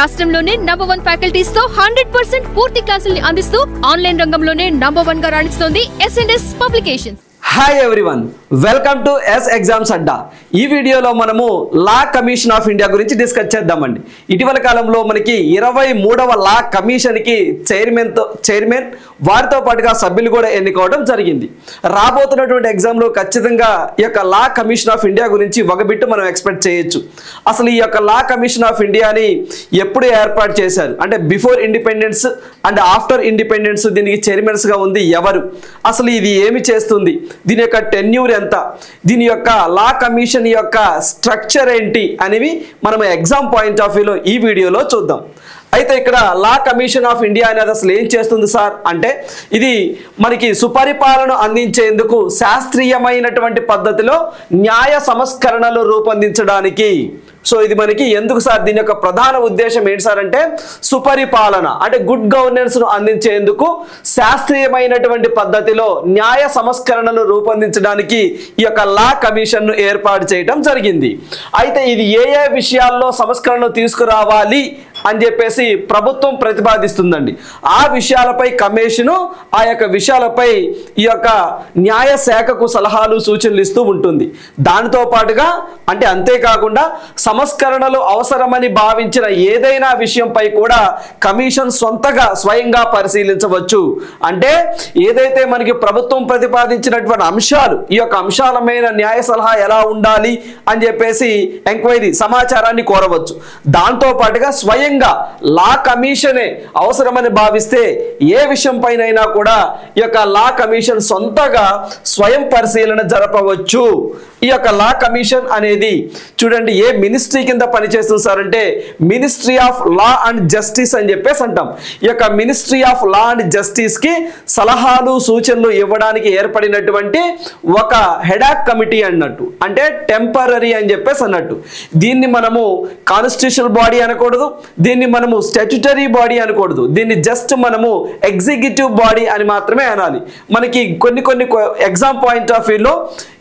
రాష్ట్రంలోనే number 1 faculties తో 100% పూర్తి క్లాసుల్ని అందిస్తూ ఆన్లైన్ రంగంలోనే నంబర్ 1 గా రాణిస్తోంది S&S publications. Hi everyone, welcome to S exams Adda. ఈ వీడియోలో మనము లా కమిషన్ ఆఫ్ ఇండియా గురించి డిస్కస్ చేద్దామండి. ఇటీవల కాలంలో మనకి 23వ లా కమిషన్కి చైర్మన్ వారితో పాటుగా సభ్యులు కూడా ఎన్నుకోవడం జరిగింది. రాబోతున్నటువంటి ఎగ్జామ్లో ఖచ్చితంగా ఈ యొక్క లా కమిషన్ ఆఫ్ ఇండియా గురించి ఒక బిట్టు మనం ఎక్స్పెక్ట్ చేయొచ్చు. అసలు ఈ యొక్క లా కమిషన్ ఆఫ్ ఇండియాని ఎప్పుడు ఏర్పాటు చేశారు, అంటే before independence and after independence దీనికి చైర్మన్స్గా ఉంది ఎవరు, అసలు ఇది ఏమి చేస్తుంది, దీని యొక్క టెన్యూర్ ఎంత, దీని యొక్క లా కమిషన్ యొక్క స్ట్రక్చర్ ఏంటి అనేవి మనం ఎగ్జామ్ పాయింట్ ఆఫ్ వ్యూలో ఈ వీడియోలో చూద్దాం. అయితే ఇక్కడ లా కమిషన్ ఆఫ్ ఇండియా అనేది అసలు ఏం చేస్తుంది సార్ అంటే, ఇది మనకి సుపరిపాలన అందించేందుకు శాస్త్రీయమైనటువంటి పద్ధతిలో న్యాయ సంస్కరణలు రూపొందించడానికి. సో ఇది మనకి ఎందుకు సార్, దీని యొక్క ప్రధాన ఉద్దేశం ఏంటి సార్ అంటే, సుపరిపాలన అంటే గుడ్ గవర్నెన్స్ను అందించేందుకు శాస్త్రీయమైనటువంటి పద్ధతిలో న్యాయ సంస్కరణలు రూపొందించడానికి ఈ యొక్క లా కమిషన్ను ఏర్పాటు చేయడం జరిగింది. అయితే ఇది ఏ ఏ విషయాల్లో సంస్కరణలు తీసుకురావాలి అని చెప్పేసి ప్రభుత్వం ప్రతిపాదిస్తుందండి. ఆ విషయాలపై కమిషను ఆ యొక్క విషయాలపై ఈ యొక్క న్యాయ శాఖకు సలహాలు సూచనలు ఇస్తూ ఉంటుంది. దానితో పాటుగా అంటే అంతేకాకుండా సంస్కరణలు అవసరమని భావించిన ఏదైనా విషయంపై కూడా కమిషన్ స్వయంగా పరిశీలించవచ్చు. అంటే ఏదైతే మనకి ప్రభుత్వం ప్రతిపాదించినటువంటి అంశాలు, ఈ యొక్క అంశాల మీద న్యాయ సలహా ఎలా ఉండాలి అని చెప్పేసి ఎంక్వైరీ సమాచారాన్ని కోరవచ్చు. దాంతో పాటుగా స్వయంగా లా కమిషనే అవసరమని భావిస్తే ఏ విషయం పైనైనా కూడా ఈ యొక్క లా కమిషన్ సొంతగా స్వయం పరిశీలన జరపవచ్చు. ఈ యొక్క లా కమిషన్ అనేది చూడండి ఏ మినిస్ట్రీ కింద పనిచేస్తుంది సార్ అంటే, ministry of law and justice అని చెప్పేసి అంటాం. ఈ యొక్క ministry of law and justice కి సలహాలు సూచనలు ఇవ్వడానికి ఏర్పడినటువంటి ఒక హెడాక్ కమిటీ అన్నట్టు, అంటే టెంపరరీ అని చెప్పేసి అన్నట్టు. దీన్ని మనము కాన్స్టిట్యూషనల్ బాడీ అనకూడదు, దీన్ని మనము స్టాట్యుటరీ బాడీ అనకూడదు, దీన్ని జస్ట్ మనము ఎగ్జిక్యూటివ్ బాడీ అని మాత్రమే అనాలి. మనకి కొన్ని ఎగ్జామ్ పాయింట్ ఆఫ్ వ్యూలో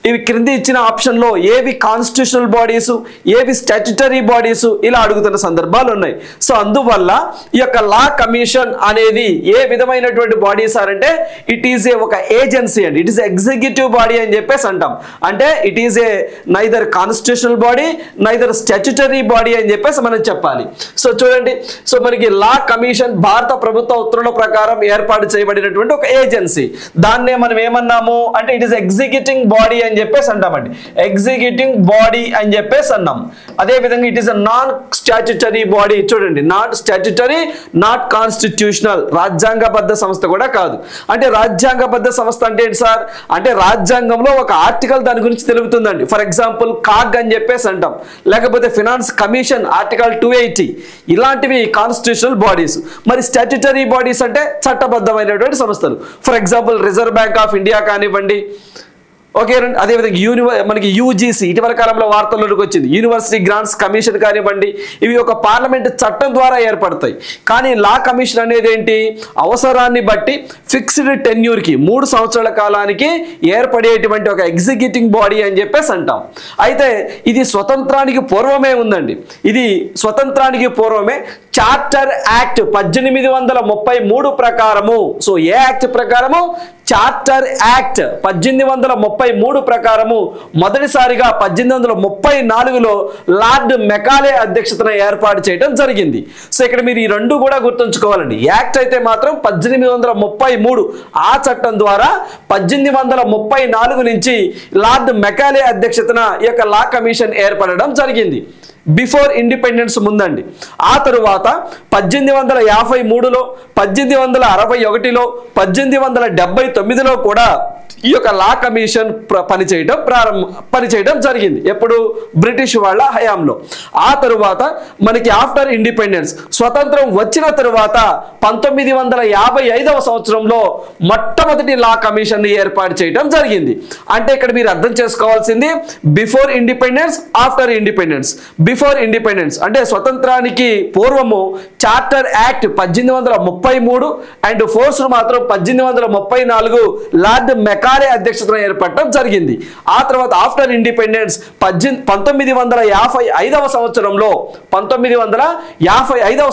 ఇవి క్రింది ఇచ్చిన ఆప్షన్లో ఏవి కాన్స్టిట్యూషనల్ బాడీసు, ఏవి స్టాట్యుటరీ బాడీసు ఇలా అడుగుతున్న సందర్భాలు ఉన్నాయి. సో అందువల్ల ఈ యొక్క లా కమిషన్ అనేది ఏ విధమైనటువంటి బాడీ సార్ అంటే, ఇట్ ఈజ్ ఏ ఒక ఏజెన్సీ అండి, ఇట్ ఈస్ ఎగ్జిక్యూటివ్ బాడీ అని చెప్పేసి అంటాం. అంటే it is a neither constitutional body neither statutory body అని చెప్పేసి మనం చెప్పాలి. సో చూడండి, సో మనకి లా కమిషన్ భారత ప్రభుత్వ ఉత్తర్వుల ప్రకారం ఏర్పాటు చేయబడినటువంటి ఒక ఏజెన్సీ. దాన్నే మనం ఏమన్నాము అంటే, ఇట్ ఈస్ ఎగ్జిక్యూటింగ్ బాడీ అని చెప్పేసి అంటామండి, ఎగ్జిక్యూటింగ్ బాడీ అని చెప్పేసి అన్నాం. అదే విధంగా it is a non statutory body. చూడండి, నాట్ స్టాట్యుటరీ, నాట్ కాన్స్టిట్యూషనల్, రాజ్యాంగబద్ధ సంస్థ కూడా కాదు. అంటే రాజ్యాంగబద్ధ సంస్థ అంటే ఏంటి సార్ అంటే, రాజ్యాంగంలో ఒక ఆర్టికల్ దాని గురించి తెలుపుతుందండి. ఫర్ ఎగ్జాంపుల్ కాగ్ అని చెప్పేసి అంటాం, లేకపోతే ఫినాన్స్ కమిషన్ ఆర్టికల్ 280, ఇలాంటివి కాన్స్టిట్యూషనల్ బాడీస్. మరి స్టాట్యుటరీ బాడీస్ అంటే చట్టబద్ధమైనటువంటి సంస్థలు. For example reserve bank of India కానివ్వండి, ఓకే. అదేవిధంగా మనకి యూజీసీ ఇటీవల కాలంలో వార్తల్లోకి వచ్చింది, యూనివర్సిటీ గ్రాంట్స్ కమిషన్ కానివ్వండి, ఇవి ఒక పార్లమెంట్ చట్టం ద్వారా ఏర్పడతాయి. కానీ లా కమిషన్ అనేది ఏంటి, అవసరాన్ని బట్టి ఫిక్స్డ్ టెన్యూర్కి 3 సంవత్సరాల కాలానికి ఏర్పడేటువంటి ఒక ఎగ్జిక్యూటింగ్ బాడీ అని చెప్పేసి అంటాం. అయితే ఇది స్వతంత్రానికి పూర్వమే ఉందండి, ఇది స్వతంత్రానికి పూర్వమే చార్టర్ యాక్ట్ 1833 ప్రకారము. సో ఏ యాక్ట్ ప్రకారము, చార్టర్ యాక్ట్ 1833 ప్రకారము మొదటిసారిగా 1834లో లార్డ్ మెకాలే అధ్యక్షతన ఏర్పాటు చేయడం జరిగింది. సో ఇక్కడ మీరు ఈ రెండు కూడా గుర్తుంచుకోవాలండి. యాక్ట్ అయితే మాత్రం 1833, ఆ చట్టం ద్వారా 1834 నుంచి లార్డ్ మెకాలే అధ్యక్షతన ఈ యొక్క లా కమిషన్ ఏర్పడడం జరిగింది. బిఫోర్ ఇండిపెండెన్స్ ముందండి. ఆ తరువాత 1853లో, 1861లో, 1879లో కూడా ఈ యొక్క లా కమిషన్ పనిచేయడం జరిగింది. ఎప్పుడు బ్రిటిష్ వాళ్ళ హయాంలో. ఆ తరువాత మనకి ఆఫ్టర్ ఇండిపెండెన్స్ స్వతంత్రం వచ్చిన తరువాత 1955వ సంవత్సరంలో మొట్టమొదటి లా కమిషన్ ఏర్పాటు చేయడం జరిగింది. అంటే ఇక్కడ మీరు అర్థం చేసుకోవాల్సింది before independence, after independence. Before independence అంటే స్వతంత్రానికి పూర్వము చార్టర్ యాక్ట్ 1833 అండ్ ఫోర్స్ మాత్రం 1834 లార్డ్ మెకాలే అధ్యక్షతన ఏర్పడటం జరిగింది. ఆ తర్వాత ఆఫ్టర్ ఇండిపెండెన్స్ 1955వ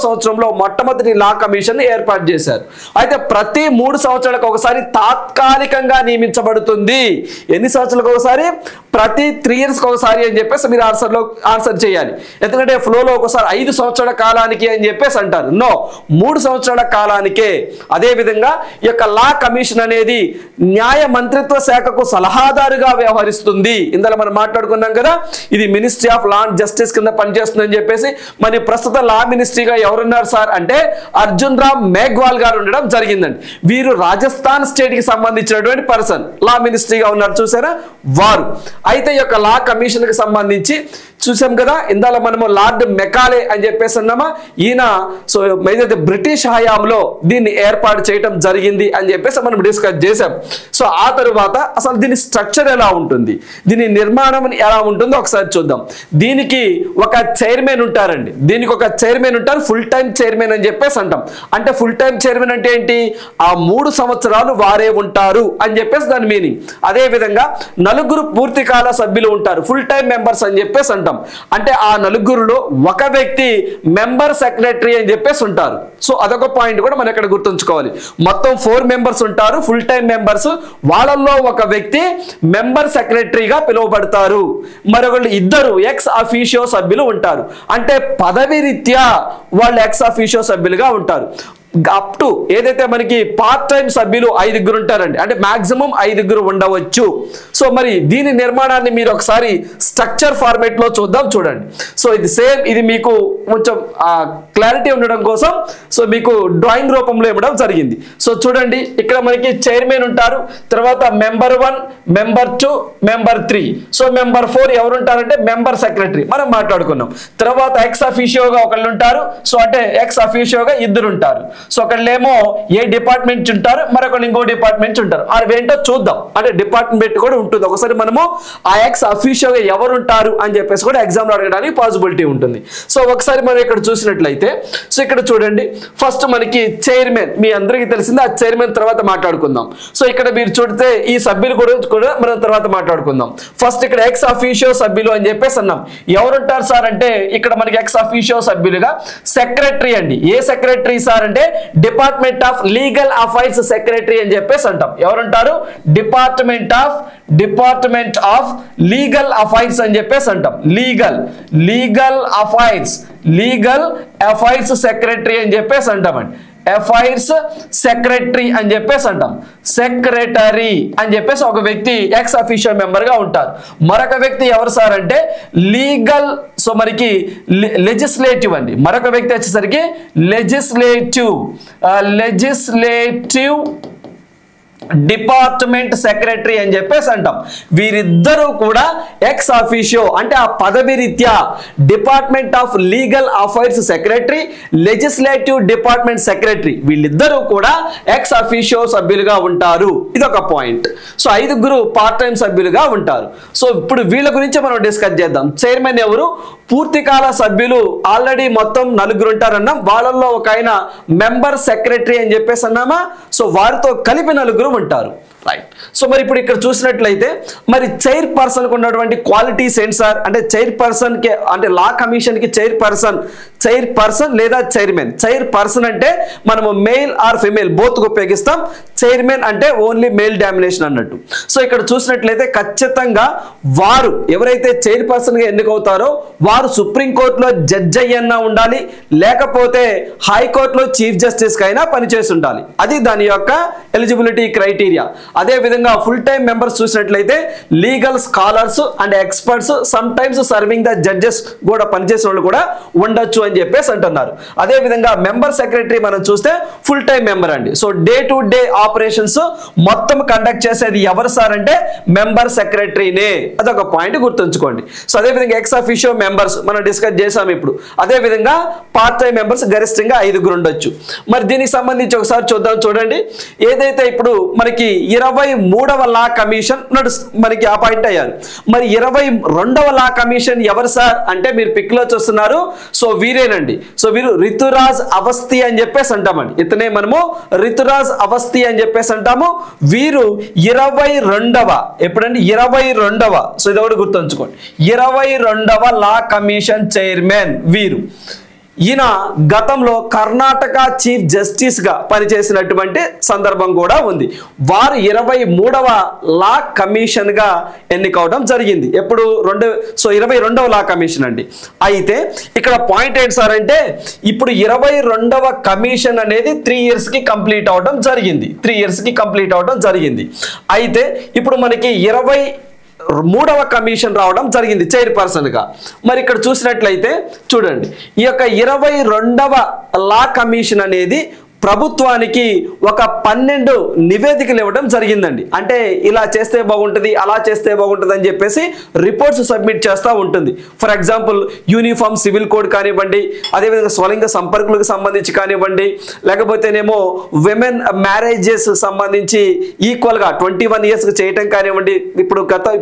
సంవత్సరంలో మొట్టమొదటి లా కమిషన్ ఏర్పాటు చేశారు. అయితే ప్రతి 3 సంవత్సరాలకు ఒకసారి తాత్కాలికంగా నియమించబడుతుంది. ఎన్ని సంవత్సరాలకు ఒకసారి? ప్రతి 3 years ఒకసారి అని చెప్పేసి మీరు ఆన్సర్ చేయాలి. ఎందుకంటే ఫ్లోలో ఒకసారి 5 సంవత్సరాల కాలానికి అని చెప్పేసి అంటారు. నో, 3 సంవత్సరాల కాలానికే. అదేవిధంగా ఈ యొక్క లా కమిషన్ అనేది న్యాయ మంత్రిత్వ శాఖకు సలహాదారుగా వ్యవహరిస్తుంది. ఇందులో మనం మాట్లాడుకున్నాం కదా, ఇది ministry of law and justice కింద పనిచేస్తుందని చెప్పేసి. మరి ప్రస్తుత లా మినిస్ట్రీగా ఎవరున్నారు సార్ అంటే అర్జున్ రామ్ మేఘ్వాల్ గారు ఉండడం జరిగిందండి. వీరు రాజస్థాన్ స్టేట్ కి సంబంధించినటువంటి పర్సన్ లా మినిస్ట్రీగా ఉన్నారు, చూసారా వారు. అయితే ఈ యొక్క లా కమిషన్ కి సంబంధించి చూసాం కదా, ఇందాల మనము లార్డ్ మెకాలే అని చెప్పేసి అన్నామా, ఈయన సో ఏదైతే బ్రిటిష్ హయాంలో దీన్ని ఏర్పాటు చేయడం జరిగింది అని చెప్పేసి మనం డిస్కస్ చేసాం. సో ఆ తరువాత అసలు దీని స్ట్రక్చర్ ఎలా ఉంటుంది, దీని నిర్మాణం ఎలా ఉంటుందో ఒకసారి చూద్దాం. దీనికి ఒక చైర్మన్ ఉంటారండి, దీనికి ఒక చైర్మన్ ఉంటారు, ఫుల్ టైం చైర్మన్ అని చెప్పేసి అంటాం. అంటే ఫుల్ టైం చైర్మన్ అంటే ఏంటి? ఆ 3 సంవత్సరాలు వారే ఉంటారు అని చెప్పేసి దాని మీనింగ్. అదే విధంగా 4 పూర్తికాల సభ్యులు ఉంటారు, ఫుల్ టైం మెంబర్స్ అని చెప్పేసి అంటాం. అంటే ఆ 4గురిలో ఒక వ్యక్తి మెంబర్ సెక్రటరీ అని చెప్పేసి ఉంటారు. సో అదొక పాయింట్ కూడా మనం ఇక్కడ గుర్తుంచుకోవాలి. మొత్తం 4 మెంబర్స్ ఉంటారు, ఫుల్ టైం మెంబర్స్. వాళ్ళల్లో ఒక వ్యక్తి మెంబర్ సెక్రటరీగా పిలువబడతారు. మరొకళ్ళు 2 ఎక్స్ అఫీషియో సభ్యులు ఉంటారు. అంటే పదవి రీత్యా వాళ్ళు ఎక్స్ అఫీషియో సభ్యులుగా ఉంటారు. అప్ టు ఏదైతే మనకి పార్ట్ టైం సభ్యులు 5 ఉంటారండి, అంటే మాక్సిమం 5 ఉండవచ్చు. సో మరి దీని నిర్మాణాన్ని మీరు ఒకసారి స్ట్రక్చర్ ఫార్మేట్ లో చూద్దాం. చూడండి, సో ఇది సేమ్, ఇది మీకు కొంచెం క్లారిటీ ఉండడం కోసం సో మీకు డ్రాయింగ్ రూపంలో ఇవ్వడం జరిగింది. సో చూడండి, ఇక్కడ మనకి చైర్మన్ ఉంటారు, తర్వాత member 1, member 2, member 3. So member 4 ఎవరు ఉంటారంటే మెంబర్ సెక్రటరీ, మనం మాట్లాడుకున్నాం. తర్వాత ఎక్స్ అఫీషియోగా ఒకళ్ళు ఉంటారు, సో అంటే ఎక్స్ అఫీషియోగా 2 ఉంటారు. సో ఒకళ్ళేమో ఏ డిపార్ట్మెంట్ ఉంటారు, మరొకళ్ళు ఇంకో డిపార్ట్మెంట్ ఉంటారు. అవి ఏంటో చూద్దాం. అంటే డిపార్ట్మెంట్ కూడా ఉంటుంది. ఒకసారి మనము ఆ ఎక్స్ అఫీషియల్గా ఎవరు ఉంటారు అని చెప్పేసి కూడా ఎగ్జామ్ లో అడగడానికి పాసిబిలిటీ ఉంటుంది. సో ఒకసారి మనం ఇక్కడ చూసినట్లయితే, సో ఇక్కడ చూడండి, ఫస్ట్ మనకి చైర్మన్, మీ అందరికీ తెలిసింది. ఆ చైర్మన్ తర్వాత మాట్లాడుకుందాం. సో ఇక్కడ మీరు చూడితే ఈ సభ్యులు కూడా మనం తర్వాత మాట్లాడుకుందాం. ఫస్ట్ ఇక్కడ ఎక్స్ అఫీషియో సభ్యులు అని చెప్పేసి అన్నాం. ఎవరుంటారు సార్ అంటే ఇక్కడ మనకి ఎక్స్ అఫీషియో సభ్యులుగా సెక్రటరీ అండి. ఏ సెక్రటరీ సార్ అంటే department of legal affairs secretary అని చెప్పేసి అంటాం. ఎవరుంటారు? డిపార్ట్మెంట్ ఆఫ్ లీగల్ అఫైర్స్ అని చెప్పేసి అంటాం. లీగల్ అఫైర్స్ సెక్రటరీ అని చెప్పేసి అంటామండి. అఫైర్స్ సెక్రటరీ అని చెప్పేసి అంటాం. సెక్రటరీ అని చెప్పేసి ఒక వ్యక్తి ఎక్స్ అఫీషియల్ మెంబర్ గా ఉంటారు. మరొక వ్యక్తి ఎవరు సార్ అంటే లీగల్, సో మనకి లెజిస్లేటివ్ అండి. మరొక వ్యక్తి వచ్చేసరికి లెజిస్లేటివ్ డిపార్ట్మెంట్ సెక్రటరీ అని చెప్పేసి అంటాం. వీరిద్దరూ కూడా ఎక్స్ అఫీషియో, అంటే ఆ పదవి రీత్యా department of legal affairs secretary, legislative department secretary, వీళ్ళిద్దరూ కూడా ఎక్స్ అఫీషియో సభ్యులుగా ఉంటారు. ఇదొక పాయింట్. సో 5 పార్ట్ టైం సభ్యులుగా ఉంటారు. సో ఇప్పుడు వీళ్ళ గురించి మనం డిస్కస్ చేద్దాం. చైర్మన్ ఎవరు? పూర్తికాల సభ్యులు ఆల్రెడీ మొత్తం 4 ఉంటారన్నాం. వాళ్ళల్లో ఒక ఆయన మెంబర్ సెక్రటరీ అని చెప్పేసి అన్నామా. సో వారితో కలిపి 4 ఉంటారు. రైట్. సో మరి ఇప్పుడు ఇక్కడ చూసినట్లయితే మరి చైర్ పర్సన్ కు ఉన్నటువంటి క్వాలిటీస్ ఏంటి సార్ అంటే చైర్పర్సన్ కి, అంటే లా కమిషన్ కి చైర్పర్సన్ లేదా చైర్మన్. చైర్పర్సన్ అంటే మనము మెయిల్ ఆర్ ఫిమేల్ బోత్ ఉపయోగిస్తాం. చైర్మన్ అంటే ఓన్లీ మెయిల్ డామినేషన్ అన్నట్టు. సో ఇక్కడ చూసినట్లయితే ఖచ్చితంగా వారు ఎవరైతే చైర్పర్సన్ గా ఎన్నికవుతారో వారు సుప్రీంకోర్టులో జడ్జి అయ్యన్నా ఉండాలి, లేకపోతే హైకోర్టులో చీఫ్ జస్టిస్ కైనా పనిచేసి ఉండాలి. అది దాని యొక్క ఎలిజిబిలిటీ క్రైటీరియా. అదే విధంగా ఫుల్ టైం మెంబర్స్ చూసినట్లయితే legal scholars and experts, some times serving the judges కూడా పనిచేసిన వాళ్ళు కూడా ఉండొచ్చు అని చెప్పేసి అంటున్నారు. అదే విధంగా మెంబర్ సెక్రటరీ మనం చూస్తే ఫుల్ టైం మెంబర్ అండి. So day to day operations మొత్తం కండక్ట్ చేసేది ఎవరు సార్ అంటే మెంబర్ సెక్రటరీనే. అదొక పాయింట్ గుర్తుంచుకోండి. సో అదే విధంగా ఎక్స్ అఫీషియో మెంబర్స్ మనం డిస్కస్ చేసాం ఇప్పుడు. అదే విధంగా పార్ట్ టైం మెంబర్స్ గరిష్టంగా 5 ఉండొచ్చు. మరి దీనికి సంబంధించి ఒకసారి చూద్దాం. చూడండి, ఏదైతే ఇప్పుడు మనకి 23వ లా కమిషన్ మనకి అపాయింట్ అయ్యారు. మరి 22వ లా కమిషన్ ఎవరు సార్ అంటే మీరు పిక్ లో చూస్తున్నారు. సో వీరేనండి. సో వీరు రితురాజ్ అవస్థి అని చెప్పేసి అంటామండి. ఇతనే మనము రితురాజ్ అవస్థి అని చెప్పేసి అంటాము. వీరు 22వ ఎప్పుడండి 22వ, సో ఇది ఒకటి గుర్తుంచుకోండి, 22వ లా కమిషన్ చైర్మన్ వీరు. ఈయన గతంలో కర్ణాటక చీఫ్ జస్టిస్ గా పనిచేసినటువంటి సందర్భం కూడా ఉంది. వారు 23వ లా కమిషన్ గా ఎన్నికవడం జరిగింది. ఎప్పుడు 22వ లా కమిషన్ అండి. అయితే ఇక్కడ పాయింట్ ఏంటి సార్ అంటే ఇప్పుడు 22వ కమిషన్ అనేది 3 years కి కంప్లీట్ అవడం జరిగింది. 3 years కి కంప్లీట్ అవడం జరిగింది. అయితే ఇప్పుడు మనకి 23వ కమిషన్ రావడం జరిగింది చైర్పర్సన్ గా. మరి ఇక్కడ చూసినట్లయితే చూడండి, ఈ యొక్క 22వ లా కమిషన్ అనేది ప్రభుత్వానికి ఒక 12 నివేదికలు ఇవ్వడం జరిగిందండి. అంటే ఇలా చేస్తే బాగుంటుంది, అలా చేస్తే బాగుంటుంది అని చెప్పేసి రిపోర్ట్స్ సబ్మిట్ చేస్తూ ఉంటుంది. For example uniform civil code కానివ్వండి, అదేవిధంగా స్వలింగ సంపర్కులకు సంబంధించి కానివ్వండి, లేకపోతేనేమో విమెన్ మ్యారేజెస్ సంబంధించి ఈక్వల్గా 21 years చేయటం కానివ్వండి.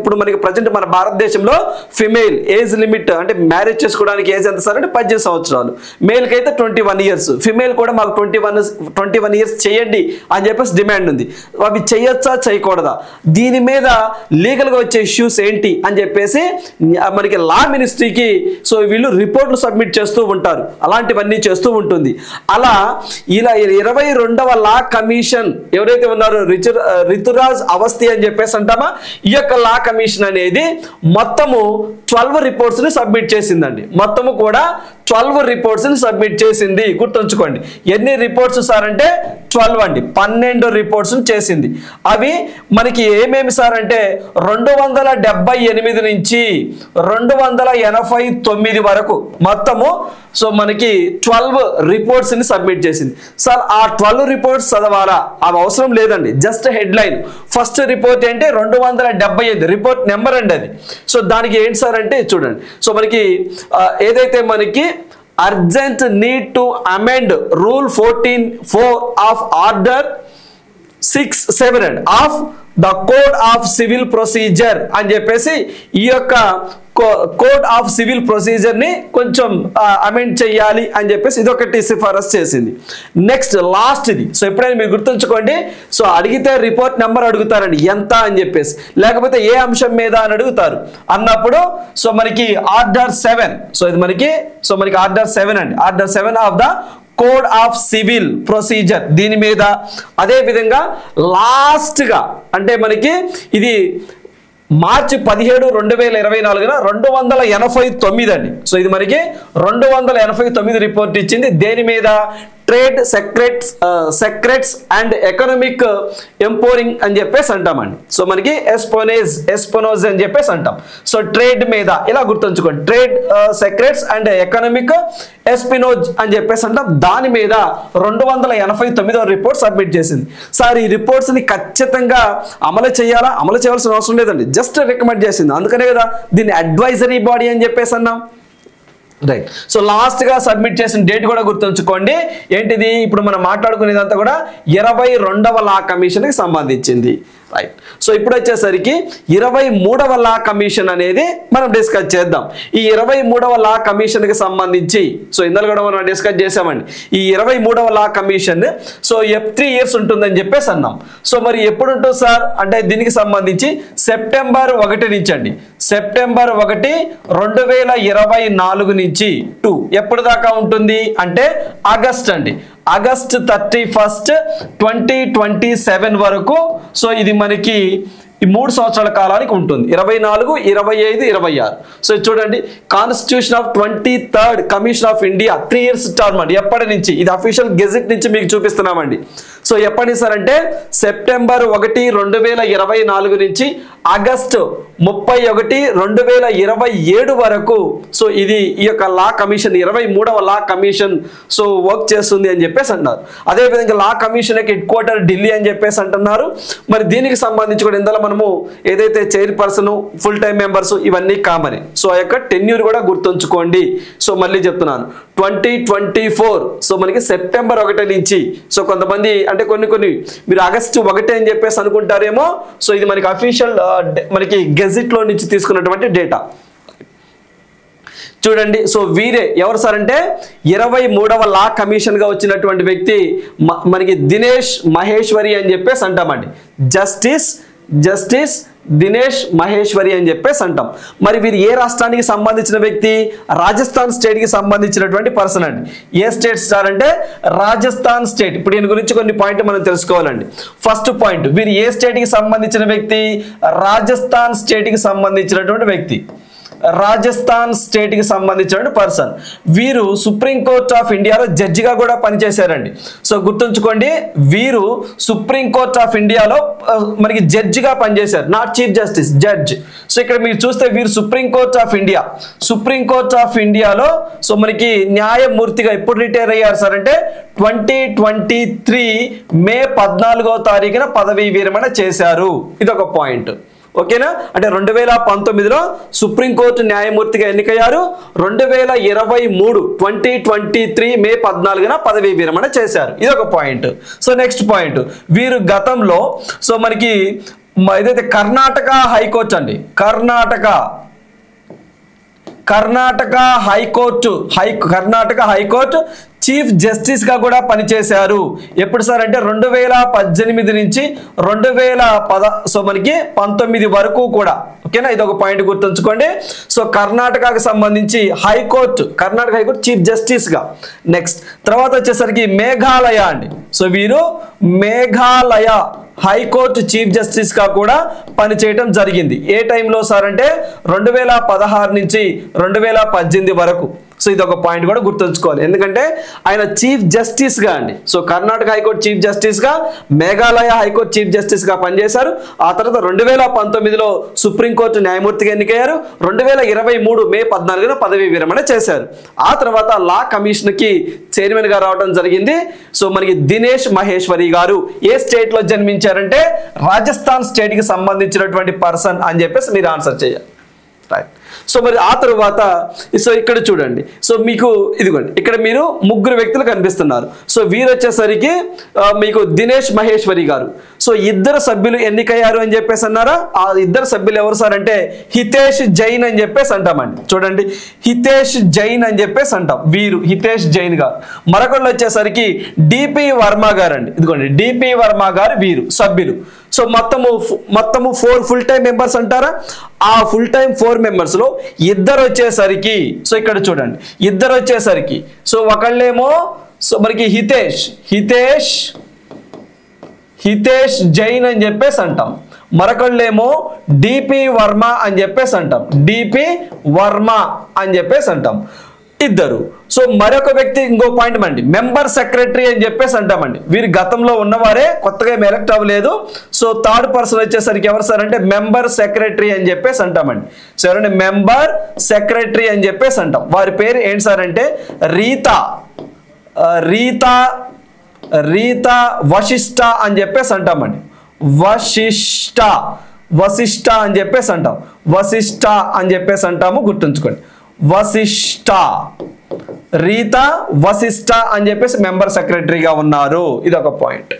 ఇప్పుడు మనకి ప్రజెంట్ మన భారతదేశంలో ఫిమేల్ ఏజ్ లిమిట్ అంటే మ్యారేజ్ చేసుకోవడానికి ఏజ్ ఎంత సార్ అంటే 18 సంవత్సరాలు. మేల్కి అయితే 21 years, ఫిమేల్ కూడా మాకు 21 years చేయండి అని చెప్పేసి డిమాండ్ ఉంది. అవి చేయొచ్చా చేయకూడదా, దీని మీద లీగల్గా వచ్చే ఇష్యూస్ ఏంటి అని చెప్పేసి మనకి లా మినిస్ట్రీకి సో వీళ్ళు రిపోర్ట్లు సబ్మిట్ చేస్తూ ఉంటారు. అలాంటివన్నీ చేస్తూ ఉంటుంది. అలా ఇలా 22వ లా కమిషన్ ఎవరైతే ఉన్నారో రితురాజ్ అవస్థి అని చెప్పేసి అంటామా, ఈ యొక్క లా కమిషన్ అనేది మొత్తము 12 రిపోర్ట్స్ని సబ్మిట్ చేసిందండి. మొత్తము కూడా 12 రిపోర్ట్స్ని సబ్మిట్ చేసింది. గుర్తుంచుకోండి, ఎన్ని రిపోర్ట్స్ సార్ అంటే 12 అండి, 12 రిపోర్ట్స్ చేసింది. అవి మనకి ఏమేమి సార్ అంటే 278 నుంచి 289 వరకు మొత్తము సో మనకి 12 రిపోర్ట్స్ని సబ్మిట్ చేసింది. సార్ ఆ 12 రిపోర్ట్స్ చదవాలా, అవి అవసరం లేదండి, జస్ట్ హెడ్లైన్. ఫస్ట్ రిపోర్ట్ ఏంటి 278 రిపోర్ట్ నెంబర్ అండి అది. సో దానికి ఏంటి సార్ అంటే చూడండి, సో మనకి ఏదైతే మనకి urgent need to amend rule 14(4) of order 6(7) of the code of civil procedure అని చెప్పేసి ఈ యొక్క కోడ్ ఆఫ్ సివిల్ ప్రొసీజర్ ని కొంచెం అమెండ్ చేయాలి అని చెప్పేసి ఇదొకటి సిఫారసు చేసింది. నెక్స్ట్ లాస్ట్ ఇది. సో ఎప్పుడైనా మీరు గుర్తుంచుకోండి, సో అడిగితే రిపోర్ట్ నెంబర్ అడుగుతారండి ఎంత అని చెప్పేసి, లేకపోతే ఏ అంశం మీద అని అడుగుతారు. అన్నప్పుడు సో మనకి ఆర్డర్ 7, సో ఇది మనకి ఆర్డర్ 7 అండి, order 7 of the code of civil procedure దీని మీద. అదే విధంగా లాస్ట్ గా అంటే మనకి ఇది మార్చి 17, 2024 289 అండి. సో ఇది మనకి 289 రిపోర్ట్ ఇచ్చింది. దేని మీద? ట్రేడ్ సెక్రెట్స్ అండ్ ఎకనామిక్ ఎంపోరింగ్ అని చెప్పేసి అంటామండి. సో మనకి ఎస్పోనోజ్ అని చెప్పేసి అంటాం. సో ట్రేడ్ మీద ఇలా గుర్తుంచుకోండి, ట్రేడ్ సెక్రెట్స్ అండ్ ఎకనామిక్ ఎస్పినోజ్ అని చెప్పేసి అంటాం. దాని మీద 289వ రిపోర్ట్ సబ్మిట్ చేసింది. సార్ ఈ రిపోర్ట్స్ ని ఖచ్చితంగా అమలు చేయాలా, అమలు చేయాల్సిన అవసరం లేదండి, జస్ట్ రికమెండ్ చేసింది. అందుకనే కదా దీన్ని అడ్వైజరీ బాడీ అని చెప్పేసి అన్నాం. రైట్. సో లాస్ట్ గా సబ్మిట్ చేసిన డేట్ కూడా గుర్తుంచుకోండి. ఏంటిది? ఇప్పుడు మనం మాట్లాడుకునేదంతా కూడా 22వ లా కమిషన్ కి సంబంధించింది. రైట్. సో ఇప్పుడు వచ్చేసరికి 23వ లా కమిషన్ అనేది మనం డిస్కస్ చేద్దాం. ఈ 23వ లా కమిషన్ కి సంబంధించి సో ఇందులో కూడా మనం డిస్కస్ చేసామండి. ఈ 23వ లా కమిషన్ సో 3 years ఉంటుందని చెప్పేసి అన్నాం. సో మరి ఎప్పుడు ఉంటుంది సార్ అంటే దీనికి సంబంధించి సెప్టెంబర్ 1 నుంచి అండి, సెప్టెంబర్ 1, 2024 నుంచి ఎప్పుడు దాకా ఉంటుంది అంటే ఆగస్ట్ అండి, ఆగస్ట్ 31, 2027 వరకు. సో ఇది మనకి ఈ 3 సంవత్సరాల కాలానికి ఉంటుంది. 24, 25, 26. సో చూడండి, constitution of 23rd commission of India 3 years term అండి. ఎప్పటి నుంచి? ఇది అఫీషియల్ గెజెట్ నుంచి మీకు చూపిస్తున్నామండి. సో ఎప్పటి సార్ అంటే సెప్టెంబర్ 1, 2024 నుంచి ఆగస్టు 31, 2027 వరకు. సో ఇది ఈ యొక్క లా కమిషన్ 23వ లా కమిషన్ సో వర్క్ చేస్తుంది అని చెప్పేసి అంటున్నారు. అదేవిధంగా లా కమిషన్ యొక్క హెడ్ క్వార్టర్ ఢిల్లీ అని చెప్పేసి అంటున్నారు. మరి దీనికి సంబంధించి కూడా ఇందులో మనము ఏదైతే చైర్పర్సన్, ఫుల్ టైం మెంబర్స్ ఇవన్నీ కామని. సో ఆ యొక్క టెన్యూర్ కూడా గుర్తుంచుకోండి. సో మళ్ళీ చెప్తున్నాను 2024. సో మనకి సెప్టెంబర్ 1 నుంచి. సో కొంతమంది అంటే కొన్ని మీరు ఆగస్టు 1 అని చెప్పేసి అనుకుంటారేమో. సో ఇది మనకి అఫీషియల్ మనకి గెజిట్లో నుంచి తీసుకున్నటువంటి డేటా చూడండి. సో వీరే ఎవరు సార్ అంటే 23వ లా కమిషన్గా వచ్చినటువంటి వ్యక్తి మనకి దినేష్ మహేశ్వరి అని చెప్పేసి అంటామండి. జస్టిస్ దినేష్ మహేశ్వరి అని చెప్పేసి అంటాం. మరి వీరు ఏ రాష్ట్రానికి సంబంధించిన వ్యక్తి? రాజస్థాన్ స్టేట్కి సంబంధించినటువంటి పర్సన్ అండి. ఏ స్టేట్ సార్ అంటే రాజస్థాన్ స్టేట్. ఇప్పుడు దీని గురించి కొన్ని పాయింట్లు మనం తెలుసుకోవాలండి. ఫస్ట్ పాయింట్, వీరు ఏ స్టేట్కి సంబంధించిన వ్యక్తి? రాజస్థాన్ స్టేట్కి సంబంధించినటువంటి వ్యక్తి, రాజస్థాన్ స్టేట్కి సంబంధించిన పర్సన్. వీరు సుప్రీంకోర్ట్ ఆఫ్ ఇండియాలో జడ్జిగా కూడా పనిచేశారండి. సో గుర్తుంచుకోండి, వీరు సుప్రీంకోర్ట్ ఆఫ్ ఇండియాలో మనకి జడ్జిగా పనిచేశారు, not chief justice, judge. So ఇక్కడ మీరు చూస్తే వీరు సుప్రీంకోర్ట్ ఆఫ్ ఇండియాలో సో మనకి న్యాయమూర్తిగా ఎప్పుడు రిటైర్ అయ్యారు సార్ అంటే 2023 మే 14వ తారీఖున పదవీ విరమణ చేశారు. ఇదొక పాయింట్. ఓకేనా? అంటే 2019లో సుప్రీంకోర్టు న్యాయమూర్తిగా ఎన్నికయ్యారు. 2023 మే 14న పదవీ విరమణ చేశారు. ఇదొక పాయింట్. సో నెక్స్ట్ పాయింట్, వీరు గతంలో సో మనకి ఏదైతే కర్ణాటక హైకోర్టు అండి, కర్ణాటక హైకోర్టు చీఫ్ జస్టిస్గా కూడా పనిచేశారు. ఎప్పుడు సార్ అంటే 2018 నుంచి 2019 వరకు కూడా. ఓకేనా? ఇది ఒక పాయింట్ గుర్తుంచుకోండి. సో కర్ణాటకకు సంబంధించి కర్ణాటక హైకోర్టు చీఫ్ జస్టిస్గా. నెక్స్ట్ తర్వాత వచ్చేసరికి మేఘాలయ అండి. సో వీరు మేఘాలయ హైకోర్టు చీఫ్ జస్టిస్గా కూడా పనిచేయటం జరిగింది. ఏ టైంలో సార్ అంటే 2016 నుంచి 2018 వరకు. సో ఇది ఒక పాయింట్ కూడా గుర్తుంచుకోవాలి, ఎందుకంటే ఆయన చీఫ్ జస్టిస్గా అండి. సో కర్ణాటక హైకోర్టు చీఫ్ జస్టిస్గా, మేఘాలయ హైకోర్టు చీఫ్ జస్టిస్గా పనిచేశారు. ఆ తర్వాత 2019లో సుప్రీంకోర్టు న్యాయమూర్తిగా ఎన్నికయ్యారు. 2023 మే 14న పదవీ విరమణ చేశారు. ఆ తర్వాత లా కమిషన్కి చైర్మన్గా రావడం జరిగింది. సో మనకి దినేష్ మహేశ్వరి గారు ఏ స్టేట్లో జన్మించారంటే రాజస్థాన్ స్టేట్కి సంబంధించినటువంటి పర్సన్ అని చెప్పేసి మీరు ఆన్సర్ చేయాలి. రైట్. సో మరి ఆ తర్వాత సో ఇక్కడ చూడండి, సో మీకు ఇదిగోండి ఇక్కడ మీరు ముగ్గురు వ్యక్తులు కనిపిస్తున్నారు. సో వీరు వచ్చేసరికి మీకు దినేష్ మహేశ్వరి గారు. సో ఇద్దరు సభ్యులు ఎన్నికయ్యారు అని చెప్పేసి అన్నారా? ఆ ఇద్దరు సభ్యులు ఎవరు సార్ అంటే హితేష్ జైన్ అని చెప్పేసి అంటామండి. చూడండి, హితేష్ జైన్ అని చెప్పేసి అంటాం. వీరు హితేష్ జైన్ గారు. మరొకళ్ళు వచ్చేసరికి డిపి వర్మ గారు అండి. ఇదిగోండి డిపి వర్మ గారు వీరు సభ్యులు. సో మొత్తము 4 ఫుల్ టైం మెంబర్స్ అంటారా? ఆ ఫుల్ టైం 4 మెంబర్స్ లో ఇద్దరు వచ్చేసరికి సో ఇక్కడ చూడండి, ఇద్దరు వచ్చేసరికి సో ఒకళ్ళేమో సో మనకి హితేష్ జైన్ అని చెప్పేసి అంటాం. మరొకళ్ళేమో డిపి వర్మ అని చెప్పేసి అంటాం. ఇద్దరు. సో మరొక వ్యక్తి ఇంకో పాయింట్ అండి, మెంబర్ సెక్రటరీ అని చెప్పేసి అంటామండి. వీరు గతంలో ఉన్నవారే, కొత్తగా ఏమి ఎలక్ట్ అవ్వలేదు. సో థర్డ్ పర్సన్ వచ్చేసరికి ఎవరు సార్ అంటే మెంబర్ సెక్రటరీ అని చెప్పేసి అంటామండి. సో ఎవరంటే మెంబర్ సెక్రటరీ అని చెప్పేసి అంటాం. వారి పేరు ఏంటి సార్ అంటే రీతా వశిష్ట అని చెప్పేసి అంటామండి. వశిష్ట అని చెప్పేసి అంటాము. గుర్తుంచుకోండి, రీతా వశిష్ట అని చెప్పేసి మెంబర్ సెక్రటరీగా ఉన్నారు. ఇది ఒక పాయింట్.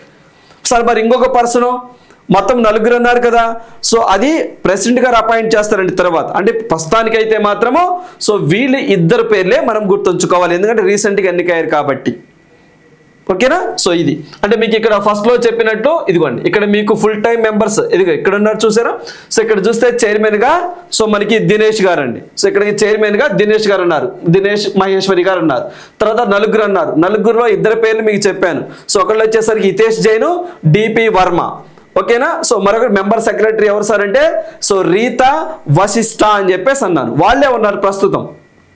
సార్ మరి ఇంకొక పర్సన్, మొత్తం 4 ఉన్నారు కదా. సో అది ప్రెసిడెంట్ గారు అపాయింట్ చేస్తారండి తర్వాత. అంటే ప్రస్తుతానికైతే మాత్రము సో వీళ్ళు ఇద్దరు పేర్లే మనం గుర్తుంచుకోవాలి, ఎందుకంటే రీసెంట్గా ఎన్నికయ్యారు కాబట్టి. ఓకేనా? సో ఇది అంటే మీకు ఇక్కడ ఫస్ట్ లో చెప్పినట్టు ఇదిగోండి, ఇక్కడ మీకు ఫుల్ టైం మెంబర్స్ ఇదిగో ఇక్కడ ఉన్నారు చూసారా. సో ఇక్కడ చూస్తే చైర్మన్ గా సో మనకి దినేష్ గారు అండి. సో ఇక్కడ చైర్మన్ గా దినేష్ గారు ఉన్నారు, దినేష్ మహేశ్వరి గారు ఉన్నారు. తర్వాత 4 అన్నారు. 4లో ఇద్దరు పేర్లు మీకు చెప్పాను. సో ఒకళ్ళు వచ్చేసరికి హితేష్ జైన్, డిపి వర్మ. ఓకేనా? సో మరొక మెంబర్ సెక్రటరీ ఎవరు సార్ అంటే సో రీతా వశిష్ట అని చెప్పేసి అన్నాను. వాళ్ళే ఉన్నారు ప్రస్తుతం.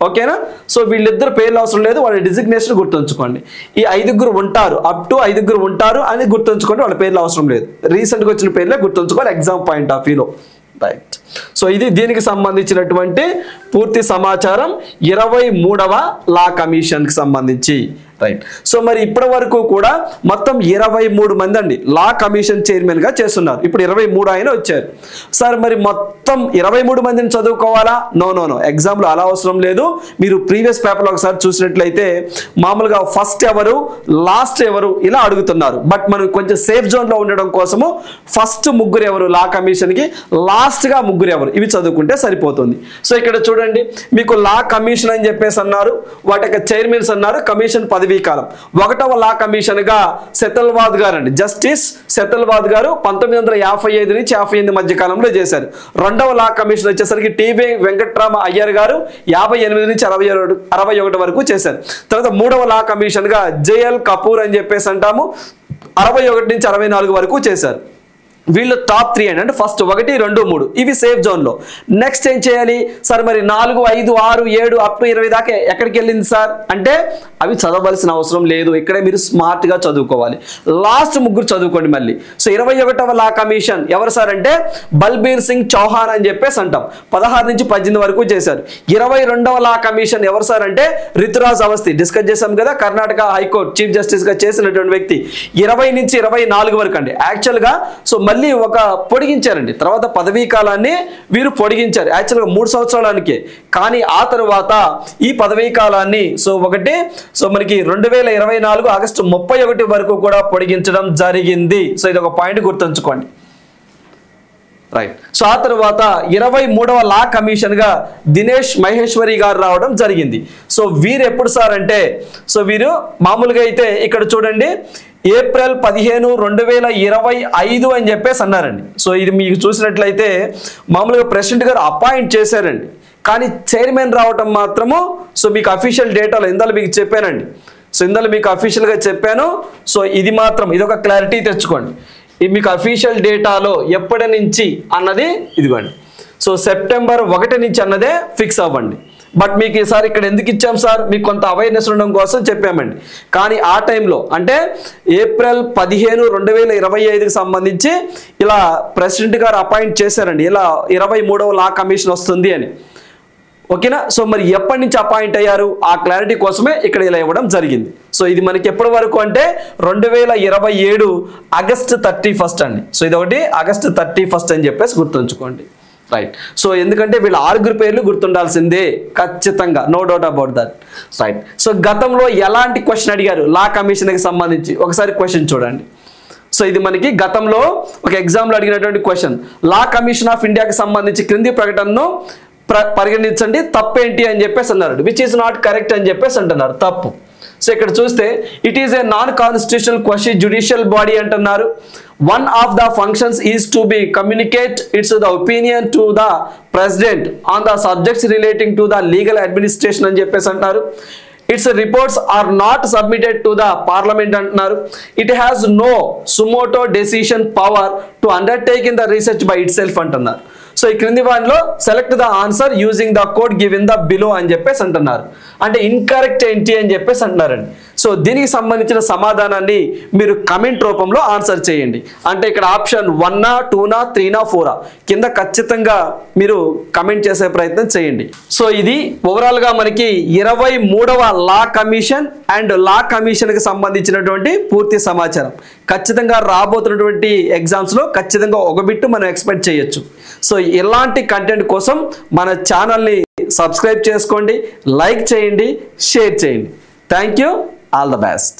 ఓకేనా? సో వీళ్ళిద్దరు పేర్లు అవసరం లేదు, వాళ్ళ డిజిగ్నేషన్ గుర్తుంచుకోండి. ఈ 5 ఉంటారు, అప్ టు 5 ఉంటారు అని గుర్తుంచుకోండి, వాళ్ళ పేర్లు అవసరం లేదు. రీసెంట్గా వచ్చిన పేర్లే గుర్తుంచుకోవాలి ఎగ్జామ్ పాయింట్ ఆఫ్ వ్యూలో. రైట్. సో ఇది దీనికి సంబంధించినటువంటి పూర్తి సమాచారం 23వ లా కమిషన్కి సంబంధించి. రైట్. సో మరి ఇప్పటి వరకు కూడా మొత్తం 23 మంది అండి లా కమిషన్ చైర్మన్గా చేస్తున్నారు. ఇప్పుడు 23 ఆయన వచ్చారు. సార్ మరి మొత్తం 23 మందిని చదువుకోవాలా? నో, ఎగ్జామ్లో అలా అవసరం లేదు. మీరు ప్రీవియస్ పేపర్లో ఒకసారి చూసినట్లయితే మామూలుగా ఫస్ట్ ఎవరు, లాస్ట్ ఎవరు ఇలా అడుగుతున్నారు. బట్ మనం కొంచెం సేఫ్ జోన్లో ఉండడం కోసము ఫస్ట్ ముగ్గురు ఎవరు లా కమిషన్కి, లాస్ట్గా ముగ్గురు ఎవరు ఇవి చదువుకుంటే సరిపోతుంది. సో ఇక్కడ చూడండి, మీకు లా కమిషన్ అని చెప్పేసి అన్నారు, వాటి యొక్క చైర్మన్స్ అన్నారు, కమిషన్ పదవీ కాలం. 1వ లా కమిషన్ గా సెతల్వాద్ గారు అండి, జస్టిస్ సెతల్వాద్ గారు 1955 నుంచి 58 మధ్య కాలంలో చేశారు. 2వ లా కమిషన్ వచ్చేసరికి టీవీ వెంకట్రామ అయ్యర్ గారు 58 నుంచి 61 వరకు చేశారు. తర్వాత 3వ లా కమిషన్ గా జేఎల్ కపూర్ అని చెప్పేసి అంటాము, 61 నుంచి 64 వరకు చేశారు. వీళ్ళు టాప్ 3 అండి, అంటే ఫస్ట్ 1, 2, 3 ఇవి సేఫ్ జోన్లో. నెక్స్ట్ ఏం చేయాలి సార్? మరి 4, 5, 6, 7 అప్ టు 20 దాకా ఎక్కడికి వెళ్ళింది సార్ అంటే అవి చదవలసిన అవసరం లేదు. ఇక్కడే మీరు స్మార్ట్గా చదువుకోవాలి. లాస్ట్ ముగ్గురు చదువుకోండి మళ్ళీ. సో 21వ లా కమిషన్ ఎవరు సార్ అంటే బల్బీర్ సింగ్ చౌహాన్ అని చెప్పేసి అంటాం, 16 నుంచి 18 వరకు చేశారు. 22వ లా కమిషన్ ఎవరు సార్ అంటే రితురాజ్ అవస్థి, డిస్కస్ చేశాం కదా, కర్ణాటక హైకోర్టు చీఫ్ జస్టిస్గా చేసినటువంటి వ్యక్తి. 20 నుంచి 24 వరకు అండి. యాక్చువల్గా సో మళ్ళీ ఒక పొడిగించారండి, తర్వాత పదవీ కాలాన్ని వీరు పొడిగించారు యాక్చువల్గా 3 సంవత్సరాలకే. కానీ ఆ తర్వాత ఈ పదవీ కాలాన్ని సో మనకి 2024 ఆగస్టు 31 వరకు కూడా పొడిగించడం జరిగింది. సో ఇది ఒక పాయింట్ గుర్తుంచుకోండి. రైట్. సో ఆ తర్వాత 23వ లా కమిషన్ గా దినేష్ మహేశ్వరి గారు రావడం జరిగింది. సో వీరు ఎప్పుడు సార్ అంటే సో వీరు మామూలుగా అయితే ఇక్కడ చూడండి ఏప్రిల్ 15, 2025 అని చెప్పేసి అన్నారండి. సో ఇది మీకు చూసినట్లయితే మామూలుగా ప్రెసిడెంట్ గారు అపాయింట్ చేశారండి, కానీ చైర్మన్ రావటం మాత్రము సో మీకు అఫీషియల్ డేటాలో ఇందులో మీకు చెప్పానండి. సో ఇందులో మీకు అఫీషియల్గా చెప్పాను. సో ఇది మాత్రం ఇదొక క్లారిటీ తెచ్చుకోండి. ఇది మీకు అఫీషియల్ డేటాలో ఎప్పటి నుంచి అన్నది ఇదిగోండి. సో సెప్టెంబర్ 1 నుంచి అన్నదే ఫిక్స్ అవ్వండి. బట్ మీకు ఈసారి ఇక్కడ ఎందుకు ఇచ్చాం సార్? మీకు కొంత అవేర్నెస్ ఉండడం కోసం చెప్పామండి. కానీ ఆ టైంలో అంటే ఏప్రిల్ 15, 2025కి సంబంధించి ఇలా ప్రెసిడెంట్ గారు అపాయింట్ చేశారండి, ఇలా 23వ లా కమిషన్ వస్తుంది అని. ఓకేనా? సో మరి ఎప్పటి నుంచి అపాయింట్ అయ్యారు ఆ క్లారిటీ కోసమే ఇక్కడ ఇలా ఇవ్వడం జరిగింది. సో ఇది మనకి ఎప్పటి వరకు అంటే 2027 ఆగస్టు 31 అండి. సో ఇది ఒకటి ఆగస్టు 31 అని చెప్పేసి గుర్తుంచుకోండి. రైట్. సో ఎందుకంటే వీళ్ళ 6 పేర్లు గుర్తుండాల్సిందే ఖచ్చితంగా, no doubt about that. Right. So గతంలో ఎలాంటి క్వశ్చన్ అడిగారు లా కమిషన్కి సంబంధించి ఒకసారి క్వశ్చన్ చూడండి. సో ఇది మనకి గతంలో ఒక ఎగ్జామ్లో అడిగినటువంటి క్వశ్చన్. లా కమిషన్ ఆఫ్ ఇండియాకి సంబంధించి క్రింది ప్రకటనను పరిగణించండి, తప్పేంటి అని చెప్పేసి అన్నారు. విచ్ ఈస్ నాట్ కరెక్ట్ అని చెప్పేసి అంటున్నారు, తప్పు. సో ఇక్కడ చూస్తే it is a non constitutional question judicial body అంటున్నారు. One of the functions is to be communicate its the opinion to the president on the subjects relating to the legal administration అని చెప్పేసి అంటారు. Its reports are not submitted to the parliament అంటున్నారు. It has no sumoto decision power to undertake in the research by itself అంటున్నారు. So ఈ క్రింది వాటిలో select the answer using the code given the below అని చెప్పేసి అంటున్నారు. అంటే incorrect ఏంటి అని చెప్పేసి అంటున్నారండి. సో దీనికి సంబంధించిన సమాధానాన్ని మీరు కమెంట్ రూపంలో ఆన్సర్ చేయండి. అంటే ఇక్కడ ఆప్షన్ 1, 2, 3, 4 కింద ఖచ్చితంగా మీరు కమెంట్ చేసే ప్రయత్నం చేయండి. సో ఇది ఓవరాల్గా మనకి 23వ లా కమిషన్ అండ్ లా కమిషన్కి సంబంధించినటువంటి పూర్తి సమాచారం. ఖచ్చితంగా రాబోతున్నటువంటి ఎగ్జామ్స్లో ఖచ్చితంగా ఒక బిట్టు మనం ఎక్స్పెక్ట్ చేయొచ్చు. సో ఇలాంటి కంటెంట్ కోసం మన ఛానల్ని సబ్స్క్రైబ్ చేసుకోండి, లైక్ చేయండి, షేర్ చేయండి. Thank you. All the best.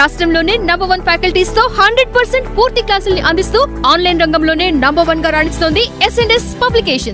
రాష్ట్రంలోనే నంబర్ 1 ఫ్యాకల్టీస్ తో 100% పూర్తి క్లాసుల్ని అందిస్తూ ఆన్లైన్ రంగంలోనే నంబర్ 1 గా రాణిస్తోంది S&S పబ్లికేషన్స్.